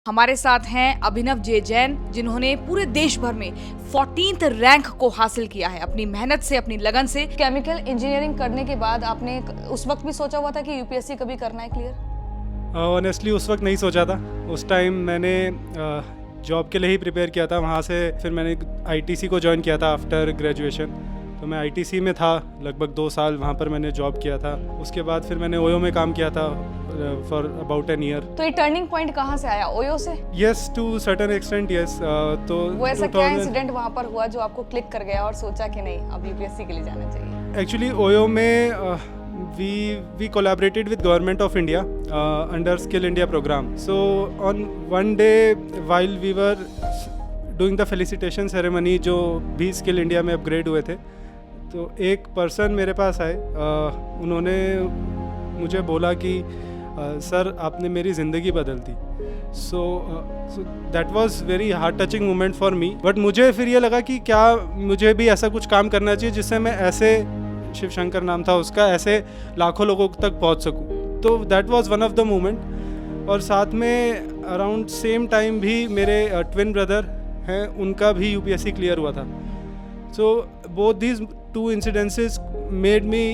हमारे साथ हैं अभिनव जे जैन, जिन्होंने पूरे देश भर में 14th रैंक को हासिल किया है अपनी मेहनत से, अपनी लगन से। केमिकल इंजीनियरिंग करने के बाद आपने उस वक्त भी सोचा हुआ था कि यूपीएससी कभी करना है क्लियर? ऑनेस्टली उस वक्त नहीं सोचा था। उस टाइम मैंने जॉब के लिए ही प्रिपेयर किया था। वहाँ से फिर मैंने आईटीसी को ज्वाइन किया था आफ्टर ग्रेजुएशन। तो मैं आईटीसी में था लगभग 2 साल, वहाँ पर मैंने जॉब किया था। उसके बाद फिर मैंने ओयो में काम किया था फॉर अबाउट एन ईयर। तो ये टर्निंग पॉइंट कहाँ से आया, ओयो से? Yes, to certain extent yes. तो वो ऐसा क्या इंसिडेंट वहाँ पर हुआ जो आपको क्लिक कर गया और सोचा कि नहीं अब यूपीएससी के लिए जाना चाहिए? एक्चुअली ओयो में we collaborated with Government of India under Skill India program. So on one day while we were doing the felicitation ceremony जो भी Skill India में अपग्रेड हुए थे, तो एक पर्सन मेरे पास आए। उन्होंने मुझे बोला कि सर आपने मेरी ज़िंदगी बदल दी। So that was very heart touching moment for me. But मुझे फिर ये लगा कि क्या मुझे भी ऐसा कुछ काम करना चाहिए जिससे मैं ऐसे, शिव शंकर नाम था उसका, ऐसे लाखों लोगों तक पहुंच सकूं। तो that was one of the moment. और साथ में अराउंड सेम टाइम भी मेरे ट्विन ब्रदर हैं, उनका भी यूपीएससी क्लियर हुआ था। So both these 2 incidences made me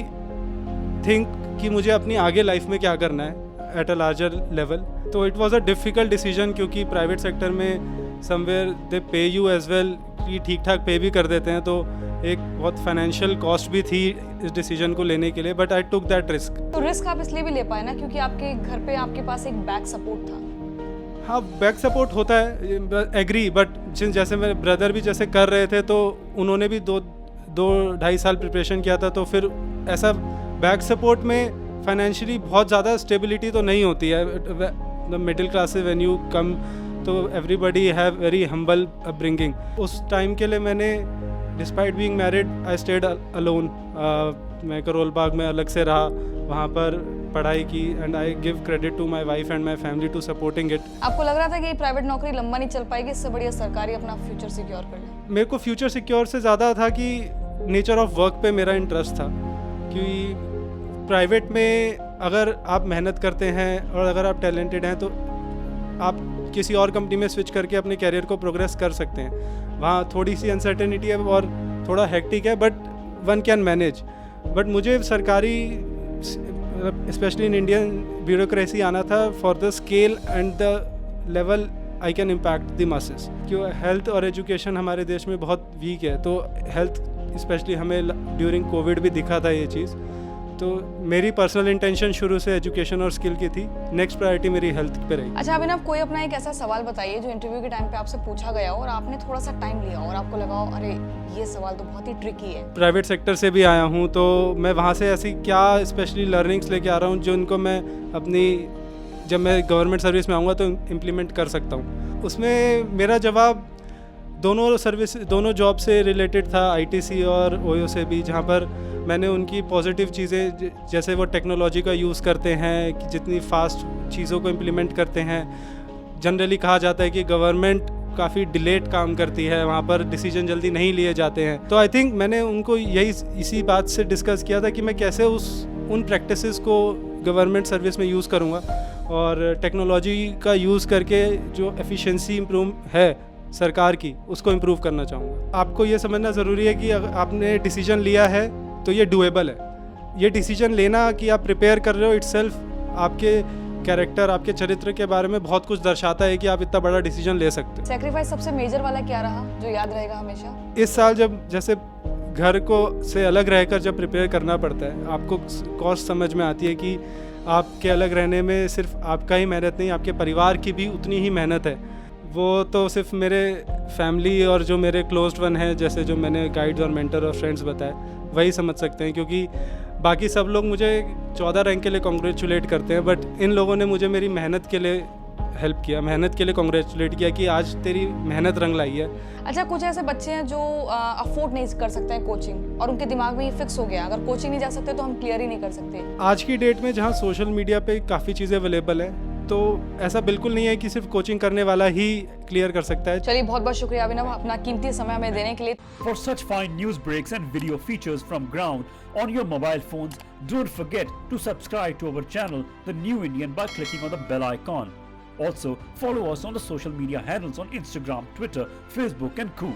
think कि मुझे अपनी आगे लाइफ में क्या करना है एट अ लार्जर लेवल। तो it was a difficult decision, क्योंकि प्राइवेट सेक्टर में समवेयर दे पे यू एज वेल, कि ठीक ठाक पे भी कर देते हैं। तो एक बहुत फाइनेंशियल कॉस्ट भी थी इस डिसीजन को लेने के लिए, but I took that risk. तो रिस्क आप इसलिए भी ले पाए ना क्योंकि आपके घर पे आपके पास एक बैक सपोर्ट था। हाँ, बैक सपोर्ट होता है, एग्री। बट जैसे मेरे ब्रदर भी जैसे कर रहे थे, तो उन्होंने भी 2-2.5 साल प्रिपरेशन किया था। तो फिर ऐसा बैक सपोर्ट में फाइनेंशियली बहुत ज़्यादा स्टेबिलिटी तो नहीं होती है। द मिडिल क्लास से व्हेन यू कम, तो everybody have very humble upbringing. उस टाइम के लिए मैंने, despite being married, I stayed alone. मैं करोल बाग में अलग से रहा, वहाँ पर पढ़ाई की। And I give credit to my wife and my family to supporting it. आपको लग रहा था कि प्राइवेट नौकरी लंबा नहीं चल पाएगी, इससे बढ़िया सरकारी अपना फ्यूचर सिक्योर कर ले? मेरे को फ्यूचर सिक्योर से ज़्यादा था कि नेचर ऑफ वर्क पे मेरा इंटरेस्ट था। कि प्राइवेट में अगर आप मेहनत करते हैं और अगर आप टैलेंटेड हैं, तो आप किसी और कंपनी में स्विच करके अपने कैरियर को प्रोग्रेस कर सकते हैं। वहाँ थोड़ी सी अनसर्टेनिटी है और थोड़ा हेक्टिक है, but one can manage. But मुझे सरकारी, स्पेशली इन इंडियन ब्यूरोक्रेसी आना था for the scale and the level I can impact the masses. क्यों हेल्थ और एजुकेशन हमारे देश में बहुत वीक है। तो हेल्थ स्पेशली हमें ड्यूरिंग कोविड भी दिखा था ये चीज़। तो मेरी पर्सनल इंटेंशन शुरू से एजुकेशन और स्किल की थी। नेक्स्ट प्रायोरिटी मेरी हेल्थ पे रही। अच्छा अभिनव, कोई अपना एक ऐसा सवाल बताइए जो इंटरव्यू के टाइम पे आपसे पूछा गया और आपने थोड़ा सा टाइम लिया और आपको लगा अरे ये सवाल तो बहुत ही ट्रिकी है। प्राइवेट सेक्टर से भी आया हूँ, तो मैं वहाँ से ऐसी क्या स्पेशली लर्निंग्स लेके आ रहा हूँ जो इनको मैं अपनी, जब मैं गवर्नमेंट सर्विस में आऊँगा तो इम्प्लीमेंट कर सकता हूँ। उसमें मेरा जवाब दोनों जॉब से रिलेटेड था, आईटीसी और ओयो से भी, जहाँ पर मैंने उनकी पॉजिटिव चीज़ें, जैसे वो टेक्नोलॉजी का यूज़ करते हैं, कि जितनी फास्ट चीज़ों को इम्प्लीमेंट करते हैं। जनरली कहा जाता है कि गवर्नमेंट काफ़ी डिलेट काम करती है, वहाँ पर डिसीजन जल्दी नहीं लिए जाते हैं। तो आई थिंक मैंने उनको इसी बात से डिस्कस किया था कि मैं कैसे उन प्रैक्टिसेस को गवर्नमेंट सर्विस में यूज़ करूँगा, और टेक्नोलॉजी का यूज़ करके जो एफिशिएंसी इम्प्रूव है सरकार की, उसको इम्प्रूव करना चाहूँगा। आपको ये समझना ज़रूरी है कि अगर आपने डिसीजन लिया है तो ये डूएबल है। ये डिसीजन लेना कि आप प्रिपेयर कर रहे हो इटसेल्फ आपके कैरेक्टर, आपके चरित्र के बारे में बहुत कुछ दर्शाता है कि आप इतना बड़ा डिसीजन ले सकते हो। सैक्रिफाइस सबसे मेजर वाला क्या रहा जो याद रहेगा हमेशा? इस साल जब जैसे घर को से अलग रहकर जब प्रिपेयर करना पड़ता है, आपको कॉस्ट समझ में आती है कि आपके अलग रहने में सिर्फ आपका ही मेहनत नहीं, आपके परिवार की भी उतनी ही मेहनत है। वो तो सिर्फ मेरे फैमिली और जो मेरे क्लोज्ड वन हैं, जैसे जो मैंने गाइड्स और मेंटर और फ्रेंड्स बताए, वही समझ सकते हैं। क्योंकि बाकी सब लोग मुझे 14 रैंक के लिए कॉन्ग्रेचुलेट करते हैं, बट इन लोगों ने मुझे मेरी मेहनत के लिए हेल्प किया, मेहनत के लिए कॉन्ग्रेचुलेट किया कि आज तेरी मेहनत रंग लाई है। अच्छा, कुछ ऐसे बच्चे हैं जो अफोर्ड नहीं कर सकते हैं कोचिंग, और उनके दिमाग में ये फिक्स हो गया अगर कोचिंग नहीं जा सकते तो हम क्लियर ही नहीं कर सकते। आज की डेट में जहाँ सोशल मीडिया पे काफ़ी चीज़ें अवेलेबल है, तो ऐसा बिल्कुल नहीं है कि सिर्फ कोचिंग करने वाला ही क्लियर कर सकता है। चलिए, बहुत बहुत शुक्रिया अभिनव अपना कीमती समय हमें देने के लिए। For such fine news breaks and video features from ground on your mobile phones, don't forget to subscribe to our channel, The New Indian, by clicking on the bell icon. Also, follow us on the social media handles on Instagram, Twitter, Facebook, and Cool.